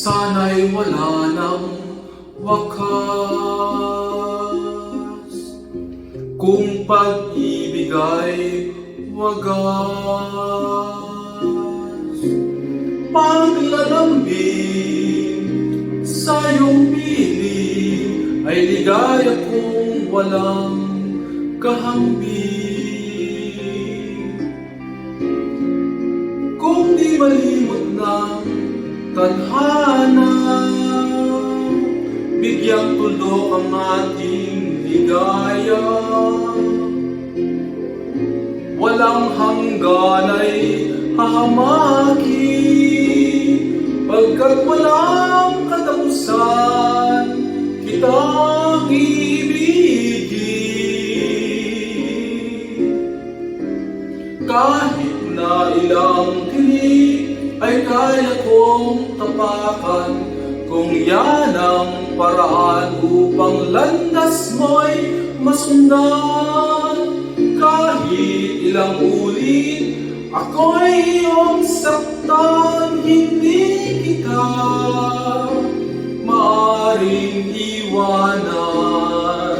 sana'y wala ng wakas. Kung pag-ibig ay wagas, paglalambing sa iyong piling ay ligaya kung walang kahambing. Kung di malimot ng tadhana, bigyang tuldok ang ating ligaya. Walang hanggan ay hahamaki, pagkat walang katapusan kitang ibigin. Kahit na ilang tinig ay kaya kong tapakan, kung yan ang paraan upang landas mo'y masundan. Kahit ilang ulit ako'y iyong saktan, hindi kita maaring iwanan.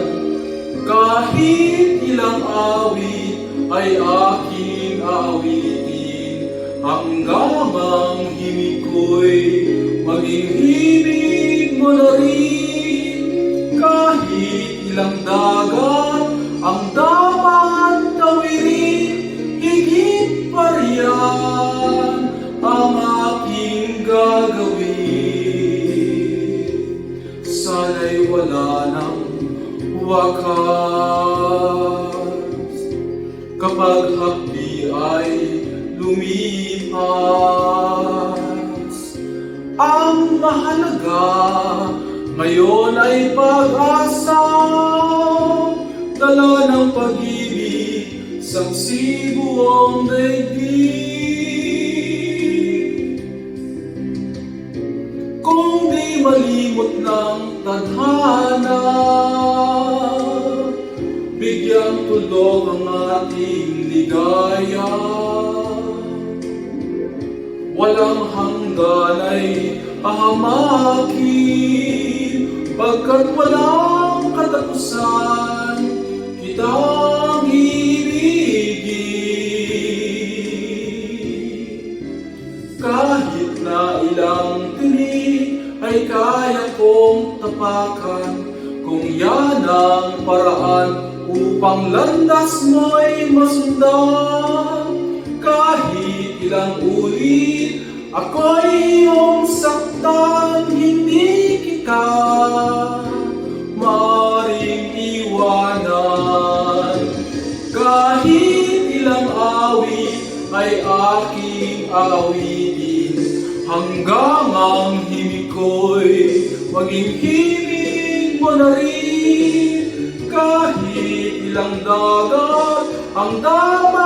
Kahit ilang awit ay aking awitin, hanggang ang himig ko'y maging himig mo na rin. Kahit ilang dagat ang dapat tawirin, higit pa riyan ang aking gagawin. Sana'y wala ng wakas, kapag hapdi ay lumipas. Ang mahalaga ngayon ay pag-asa, dala ng pag-ibig saksi buong daigdig. Kung di malimot ng tadhana, bigyang tuldok ang ating ligaya. Walang hanggan ay hahamakin, pagkat walang katapusan kitang ibigin. Kahit na ilang tinig ay kaya kong tapakan, kung yan ang paraan upang landas mo'y masundan. Kahit ilang ulit ako'y iyong saktan, hindi kita maaring iwanan. Kahit ilang awit ay aking awitin, hanggang ang himig ko'y maging himig mo na rin. Kahit ilang dagat ang dapat